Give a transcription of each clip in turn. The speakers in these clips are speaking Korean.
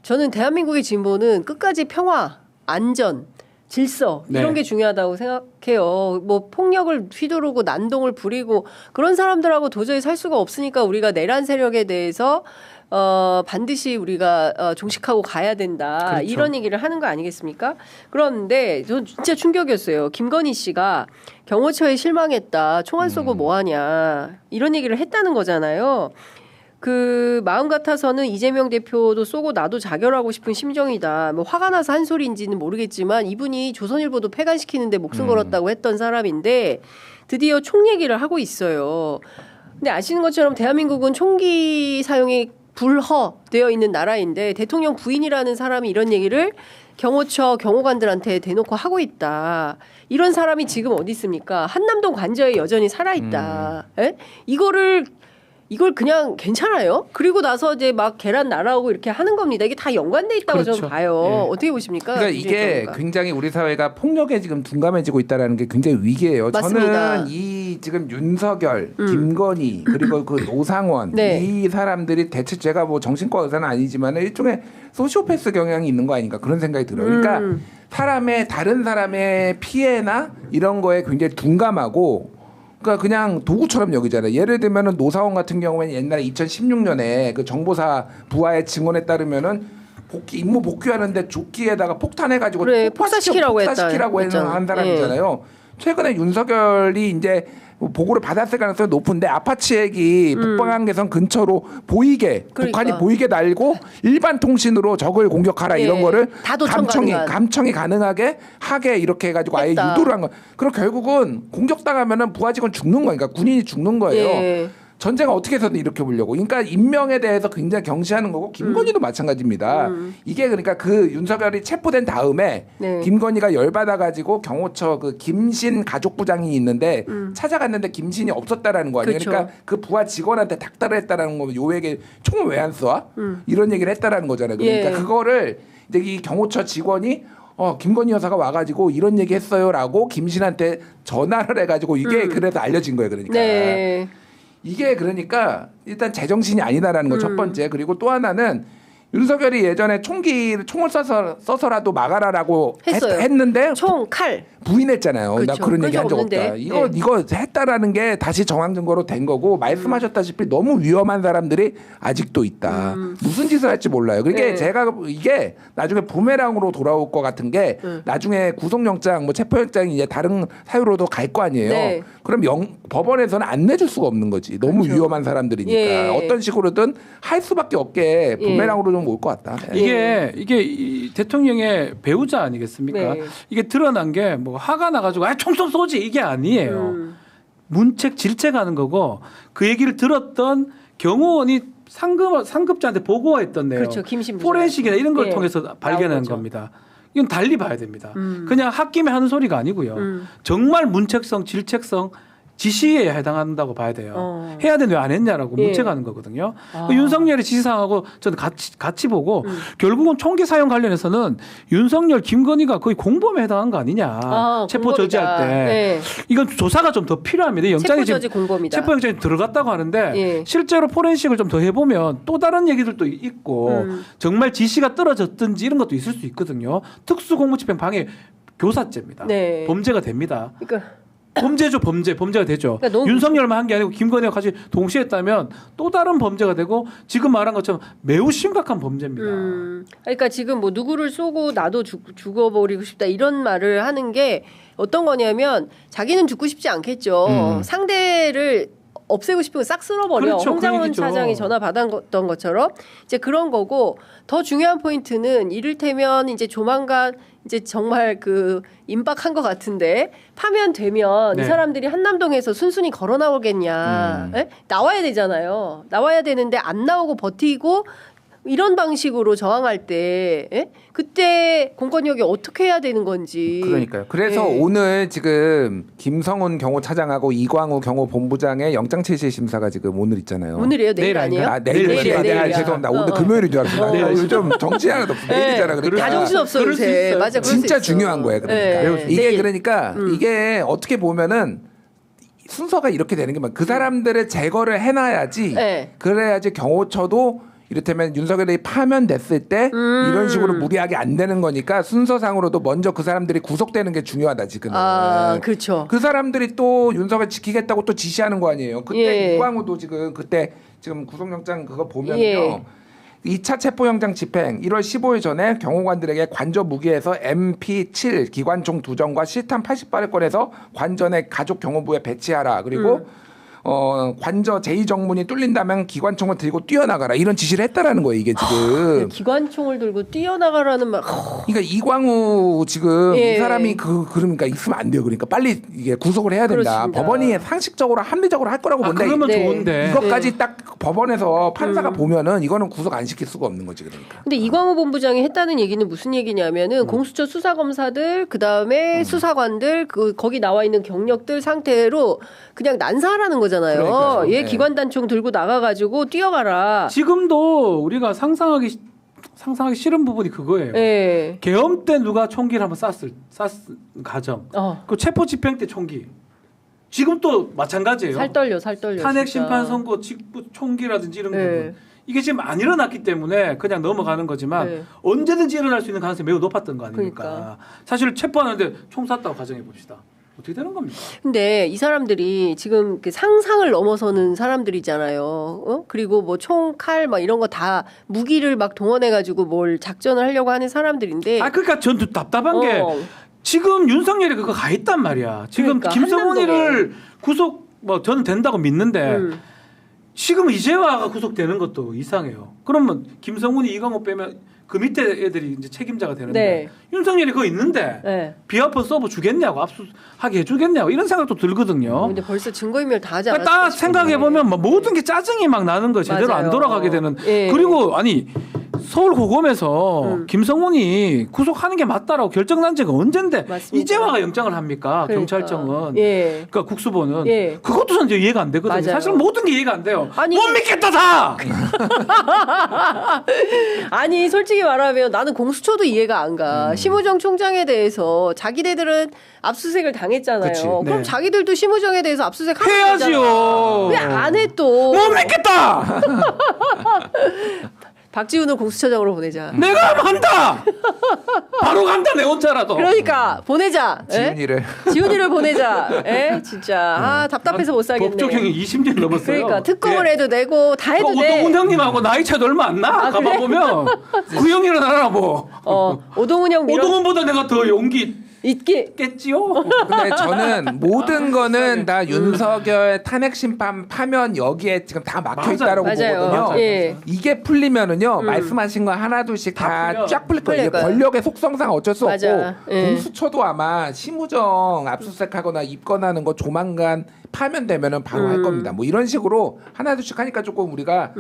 저는 대한민국의 진보는 끝까지 평화, 안전, 질서 이런 게 중요하다고 생각해요. 뭐 폭력을 휘두르고 난동을 부리고 그런 사람들하고 도저히 살 수가 없으니까 우리가 내란 세력에 대해서 반드시 우리가 종식하고 가야 된다. 그렇죠. 이런 얘기를 하는 거 아니겠습니까? 그런데 저 진짜 충격이었어요. 김건희 씨가 경호처에 실망했다. 총안 쏘고 뭐하냐. 이런 얘기를 했다는 거잖아요. 그 마음 같아서는 이재명 대표도 쏘고 나도 자결하고 싶은 심정이다. 뭐 화가 나서 한 소리인지는 모르겠지만 이분이 조선일보도 폐간시키는데 목숨 걸었다고 했던 사람인데 드디어 총 얘기를 하고 있어요. 근데 아시는 것처럼 대한민국은 총기 사용이 불허되어 있는 나라인데 대통령 부인이라는 사람이 이런 얘기를 경호처 경호관들한테 대놓고 하고 있다. 이런 사람이 지금 어디 있습니까? 한남동 관저에 여전히 살아있다. 이걸 그냥 괜찮아요? 그리고 나서 이제 막 계란 날아오고 이렇게 하는 겁니다. 이게 다 연관돼 있다고 그렇죠. 저는 봐요. 예. 어떻게 보십니까? 그러니까 이게 굉장히 우리 사회가 폭력에 지금 둔감해지고 있다는 게 굉장히 위기예요. 맞습니다. 저는 이 지금 윤석열, 김건희 그리고 그 노상원 이 사람들이 대체 제가 뭐 정신과 의사는 아니지만 일종의 소시오패스 경향이 있는 거 아닌가 그런 생각이 들어요. 그러니까 다른 사람의 피해나 이런 거에 굉장히 둔감하고 그러니까 그냥 도구처럼 여기잖아요. 예를 들면은 노사원 같은 경우에는 옛날에 2016년에 그 정보사 부하의 증언에 따르면은 임무 복귀하는데 조끼에다가 폭탄해가지고 폭사시키라고 한 사람이잖아요. 최근에 윤석열이 이제 보고를 받았을 가능성이 높은데 아파치 핵이 북방한계선 근처로 보이게 북한이 보이게 날고 일반 통신으로 적을 공격하라 이런 거를 감청이 가능하게 하게 이렇게 해가지고 아예 유도를 한 거. 그럼 결국은 공격당하면은 부하직원 죽는 거니까 군인이 죽는 거예요. 전쟁을 어떻게 해서든 이렇게 보려고. 그러니까 인명에 대해서 굉장히 경시하는 거고 김건희도 마찬가지입니다. 이게 그러니까 그 윤석열이 체포된 다음에 김건희가 열받아가지고 경호처 그 김신 가족부장이 있는데 찾아갔는데 김신이 없었다라는 거 아니에요. 그렇죠. 그러니까 그 부하 직원한테 닥달을 했다라는 거면 요에게 총을 왜 안 쏴? 이런 얘기를 했다라는 거잖아요. 그러니까 그거를 이제 이 경호처 직원이 김건희 여사가 와가지고 이런 얘기 했어요라고 김신한테 전화를 해가지고 이게 그래서 알려진 거예요. 그러니까. 이게 그러니까 일단 제정신이 아니다라는 거 첫 번째. 그리고 또 하나는 윤석열이 예전에 총을 써서라도 막아라라고 했는데 칼 부인했잖아요. 그렇죠. 나 그런 얘기 한 적 없다. 이거 했다라는 게 다시 정황 증거로 된 거고 말씀하셨다시피 너무 위험한 사람들이 아직도 있다. 무슨 짓을 할지 몰라요. 그러니까 이게 나중에 부메랑으로 돌아올 것 같은 게 나중에 구속영장, 뭐 체포영장이 이제 다른 사유로도 갈 거 아니에요. 그럼 법원에서는 안 내줄 수가 없는 거지. 너무 위험한 사람들이니까 어떤 식으로든 할 수밖에 없게 부메랑으로 좀 올 것 같다. 이게 대통령의 배우자 아니겠습니까? 이게 드러난 게 뭐 화가 나가지고 총 좀 쏘지 이게 아니에요. 문책 질책하는 거고 그 얘기를 들었던 경호원이 상급자한테 보고했던 내용, 그렇죠. 포렌식이나 이런 걸 통해서 발견한 겁니다. 이건 달리 봐야 됩니다. 그냥 홧김에 하는 소리가 아니고요. 정말 문책성, 질책성 지시에 해당한다고 봐야 돼요. 해야 되는데 왜 안 했냐라고 문책하는 거거든요. 윤석열의 지시사항하고 저는 같이 보고 결국은 총기 사용 관련해서는 윤석열, 김건희가 거의 공범에 해당한 거 아니냐. 체포 저지할 때. 이건 조사가 좀 더 필요합니다. 영장이 체포 저지 공범이다. 체포영장이 들어갔다고 하는데 실제로 포렌식을 좀 더 해보면 또 다른 얘기들도 있고 정말 지시가 떨어졌든지 이런 것도 있을 수 있거든요. 특수공무집행 방해 교사죄입니다. 범죄가 됩니다. 그러니까. 범죄죠, 범죄가 되죠. 그러니까 윤석열만 한 게 아니고 김건희가 같이 동시에 했다면 또 다른 범죄가 되고 지금 말한 것처럼 매우 심각한 범죄입니다. 그러니까 지금 뭐 누구를 쏘고 나도 죽어버리고 싶다 이런 말을 하는 게 어떤 거냐면 자기는 죽고 싶지 않겠죠. 상대를 없애고 싶으면 싹 쓸어버려. 그렇죠, 홍장원 차장이 전화 받았던 것처럼 이제 그런 거고 더 중요한 포인트는 이를테면 이제 조만간 이제 정말 그 임박한 것 같은데 파면되면 이 사람들이 한남동에서 순순히 걸어 나오겠냐. 나와야 되잖아요. 나와야 되는데 안 나오고 버티고 이런 방식으로 저항할 때 그때 공권력이 어떻게 해야 되는 건지. 그러니까요. 그래서 오늘 지금 김성훈 경호차장하고 이광우 경호본부장의 영장체시 심사가 지금 오늘 있잖아요. 오늘이에요? 내일 아니에요? 내일이야. 죄송합니다. 오늘 금요일인 줄 알았습니다. 요즘 정치 하나도 없어. 내일이잖아. 그러니까. 다 정신없어 요새. 맞아. 진짜 중요한 거예요. 그러니까. 이게 그러니까 이게 어떻게 보면은 순서가 이렇게 되는 게 그 사람들의 제거를 해놔야지 그래야지 경호처도 이를테면 윤석열이 파면됐을 때 이런 식으로 무리하게 안 되는 거니까 순서상으로도 먼저 그 사람들이 구속되는 게 중요하다 지금은. 그렇죠. 그 사람들이 또 윤석열 지키겠다고 또 지시하는 거 아니에요. 그때 이광우도 지금 그때 지금 구속영장 그거 보면요. 2차 체포영장 집행 1월 15일 전에 경호관들에게 관저 무기에서 MP7 기관총 2정과 실탄 80발을 꺼내서 관전의 가족 경호부에 배치하라. 그리고 관저 제2정문이 뚫린다면 기관총을 들고 뛰어나가라. 이런 지시를 했다라는 거예요. 이게 지금. 기관총을 들고 뛰어나가라는 말. 그러니까 이광우 지금 이 사람이 그러니까 있으면 안 돼요. 그러니까 빨리 이게 구속을 해야 된다. 그렇습니다. 법원이 상식적으로 합리적으로 할 거라고 본다. 그러면 좋은데. 이것까지 딱 법원에서 판사가 보면은 이거는 구속 안 시킬 수가 없는 거지 그러니까. 근데 이광우 본부장이 했다는 얘기는 무슨 얘기냐면은 공수처 수사검사들 그다음에 수사관들 거기 나와 있는 경력들 상태로 그냥 난사하라는 거잖아요. 그러니까요. 얘 기관단총 들고 나가가지고 뛰어가라. 지금도 우리가 상상하기 싫은 부분이 그거예요. 예. 계엄 때 누가 총기를 한번 쐈을 가정. 그 체포 집행 때 총기. 지금 또 마찬가지예요. 살 떨려. 탄핵 진짜. 심판 선고 직후 총기라든지 이런 예. 부분. 이게 지금 안 일어났기 때문에 그냥 넘어가는 거지만 언제든지 일어날 수 있는 가능성이 매우 높았던 거 아닙니까? 그러니까. 사실 체포하는데 총 쐈다고 가정해 봅시다. 어떻게 되는 겁니까? 근데 이 사람들이 지금 그 상상을 넘어서는 사람들이잖아요. 그리고 뭐 총, 칼 막 이런 거 다 무기를 막 동원해가지고 뭘 작전을 하려고 하는 사람들인데. 그러니까 전 답답한 게 지금 윤석열이 그거 가 있단 말이야. 지금 그러니까, 김성훈이를 구속 저는 된다고 믿는데 지금 이재화가 구속되는 것도 이상해요. 그러면 김성훈이 이광호 빼면 그 밑에 애들이 이제 책임자가 되는데 윤석열이 그거 있는데 비화폰 서버 주겠냐고 압수하게 해주겠냐고 이런 생각도 들거든요. 근데 벌써 증거인멸 다 하지 그러니까 않았을까 딱 생각해 보면 모든 게 짜증이 막 나는 거예요. 제대로 맞아요. 안 돌아가게 되는. 예. 그리고 서울 고검에서 김성훈이 구속하는 게 맞다라고 결정난 지가 언젠데 맞습니다. 이재화가 영장을 합니까? 그러니까. 경찰청은. 예. 그러니까 국수본은. 예. 그것도 전 이제 이해가 안 되거든요. 맞아요. 사실 모든 게 이해가 안 돼요. 아니, 못 믿겠다 다. 아니 솔직히 말하면 나는 공수처도 이해가 안 가. 심우정 총장에 대해서 자기네들은 압수수색을 당했잖아요. 그치. 그럼 네. 자기들도 심우정에 대해서 압수수색 하면 해야지요. 왜 안 해 또? 못 믿겠다. 박지훈을 공수처장으로 보내자. 내가 하면 한다. 바로 간다 내 혼자라도. 그러니까 보내자. 지훈이를 보내자. 진짜 답답해서 못 살겠네. 법조경이 20년 넘었어요. 그러니까 특검을 해도 되고 다 해도 돼. 오동훈 형님하고 나이 차도 얼마 안 나. 가만 보면 그 형이랑 나랑 뭐. 오동훈 형 오동훈보다 내가 더 용기 있겠지요. 근데 저는 모든 거는 다 윤석열 탄핵 심판 파면 여기에 지금 다 막혀 있다라고 보거든요. 예. 이게 풀리면은요 말씀하신 거 하나둘씩 다 쫙 풀릴 거예요. 이게 권력의 속성상 어쩔 수 없고 공수처도 아마 심우정 압수수색하거나 입건하는 거 조만간 파면되면은 바로 할 겁니다. 뭐 이런 식으로 하나둘씩 하니까 조금 우리가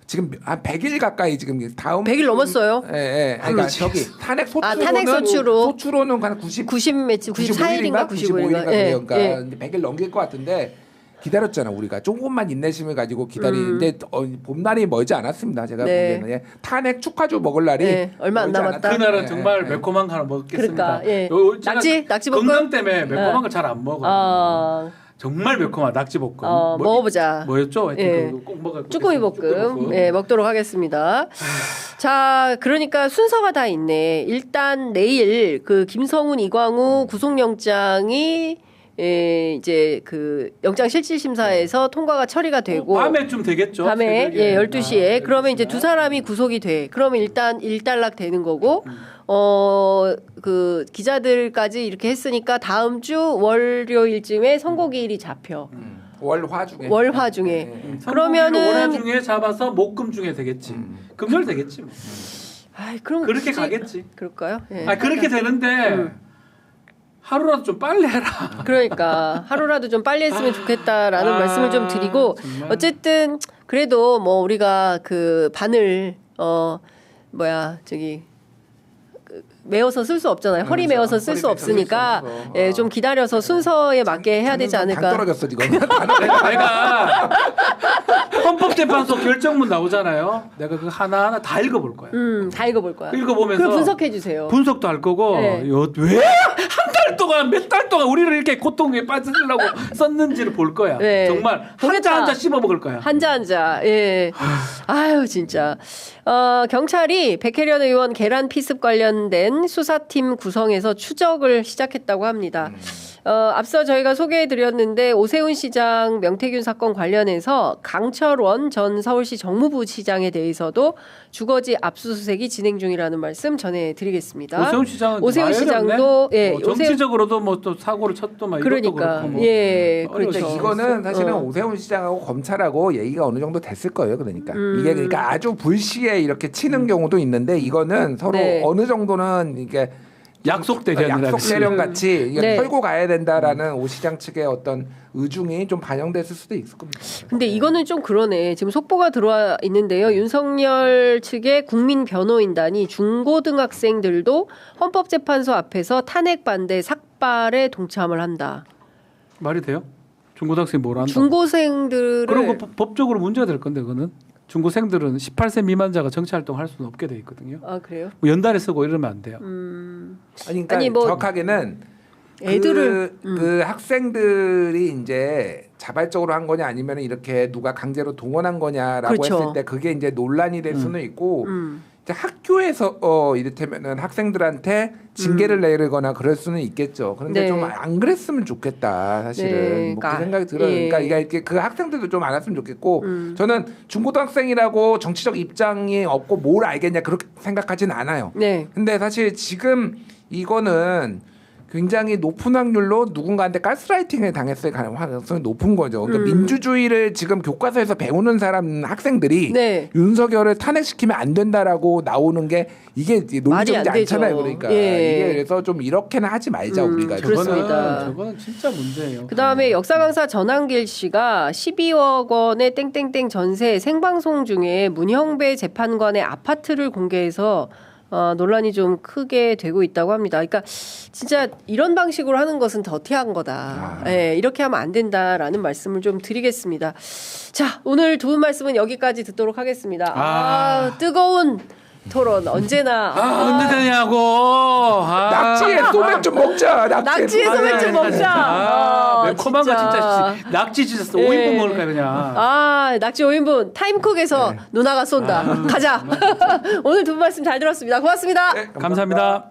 지금 한 100일 가까이 지금 다음 100일 넘었어요. 예. 그러니까 저기 탄핵 소추로는 한 94일인가 95일인가 그래요. 그러니까 100일 넘길 것 같은데 기다렸잖아 우리가 조금만 인내심을 가지고 기다리는데 봄날이 멀지 않았습니다. 제가 보기에는 탄핵 축하주 먹을 날이 얼마 안 남았다. 그날은 정말 매콤한 거 하나 먹겠습니다. 그러니까 낙지 볶음 건강 때문에 매콤한 걸 잘 안 먹어요. 정말 매콤한 낙지 볶음. 먹어보자. 뭐였죠? 꼭 먹을 쭈꾸미 볶음. 먹도록 하겠습니다. 자, 그러니까 순서가 다 있네. 일단 내일 그 김성훈, 이광우 구속영장이 이제 그 영장 실질 심사에서 통과가 처리가 되고 밤에쯤 되겠죠. 밤에 새벽에. 12시에 그러면 이제 두 사람이 구속이 돼. 그러면 일단 일단락 되는 거고 그 기자들까지 이렇게 했으니까 다음 주 월요일쯤에 선고기일이 잡혀. 월화 중에. 그러면은 월화 중에 잡아서 목금 중에 되겠지. 금요일 되겠지. 뭐. 그럼 그렇게 가겠지. 그럴까요? 그렇게 되는데 하루라도 좀 빨리 해라. 그러니까 하루라도 좀 빨리 했으면 좋겠다라는 말씀을 좀 드리고 정말. 어쨌든 그래도 뭐 우리가 그 반을 메워서 쓸 수 없잖아요. 허리 메워서 쓸 수 없으니까 좀 기다려서 순서에 맞게 해야 되지 않을까. 당 떨어졌어 지금. 내가 헌법재판소 결정문 나오잖아요. 내가 그 하나하나 다 읽어볼 거야. 다 읽어볼 거야. 읽어보면서 그걸 분석해 주세요. 분석도 할 거고 왜 한 달 몇 달 동안 우리를 이렇게 고통에 빠지려고 썼는지를 볼 거야. 네. 정말 보겠다. 한자 씹어 먹을 거야. 한자. 예. 아유 진짜. 경찰이 백혜련 의원 계란 피습 관련된 수사팀 구성해서 추적을 시작했다고 합니다. 앞서 저희가 소개해드렸는데 오세훈 시장 명태균 사건 관련해서 강철원 전 서울시 정무부 시장에 대해서도 주거지 압수수색이 진행 중이라는 말씀 전해드리겠습니다. 오세훈 시장도 예, 정치적으로도 뭐 또 사고를 쳤도 막 그러니까 뭐 예, 그렇죠. 이거는 사실은 오세훈 시장하고 검찰하고 얘기가 어느 정도 됐을 거예요. 그러니까 이게 그러니까 아주 불시에 이렇게 치는 경우도 있는데 이거는 서로 어느 정도는 이게 약속 대련 같이 이게 털고 가야 된다라는 오 시장 측의 어떤 의중이 좀 반영됐을 수도 있을 겁니다. 근데 이거는 좀 그러네. 지금 속보가 들어와 있는데요. 윤석열 측의 국민변호인단이 중고등학생들도 헌법재판소 앞에서 탄핵 반대 삭발에 동참을 한다. 말이 돼요? 중고등학생이 뭘 한다? 중고생들을 그리고 법적으로 문제가 될 건데 그거는 중고생들은 18세 미만자가 정치활동 할 수는 없게 돼 있거든요. 아 그래요? 뭐 연달에 쓰고 이러면 안 돼요. 그러니까 아니, 뭐 정확하게는 애들을 그 학생들이 이제 자발적으로 한 거냐 아니면 이렇게 누가 강제로 동원한 거냐라고 그렇죠. 했을 때 그게 이제 논란이 될 수는 있고 이제 학교에서 이를테면은 학생들한테 징계를 내리거나 그럴 수는 있겠죠. 그런데 네. 좀 안 그랬으면 좋겠다 사실은 네, 뭐 그러니까, 그 생각이 들어요. 예. 그러니까 이게 그 학생들도 좀 알았으면 좋겠고 저는 중고등학생이라고 정치적 입장이 없고 뭘 알겠냐 그렇게 생각하지는 않아요. 네. 근데 사실 지금 이거는 굉장히 높은 확률로 누군가한테 가스라이팅을 당했을 가능성이 높은 거죠. 그러니까 민주주의를 지금 교과서에서 배우는 사람 학생들이 네. 윤석열을 탄핵시키면 안 된다라고 나오는 게 이게 논리적이지 않잖아요. 그러니까 예. 이게 그래서 좀 이렇게는 하지 말자 우리가. 그렇습니다. 저거는 진짜 문제예요. 그다음에 역사 강사 전한길 씨가 12억 원의 땡땡땡 전세 생방송 중에 문형배 재판관의 아파트를 공개해서 논란이 좀 크게 되고 있다고 합니다. 그러니까 진짜 이런 방식으로 하는 것은 더티한 거다. 예, 이렇게 하면 안 된다라는 말씀을 좀 드리겠습니다. 자, 오늘 두 분 말씀은 여기까지 듣도록 하겠습니다. 뜨거운 토론 언제나 언제 되냐고. 낙지에 소맥 좀 먹자. 낙지에 소맥 좀 먹자. 매콤한 거 진짜 낙지 진짜 5인분 먹을까 그냥. 낙지 5인분 타임쿡에서 누나가 쏜다. 가자. 오늘 두 분 말씀 잘 들었습니다. 고맙습니다. 네, 감사합니다.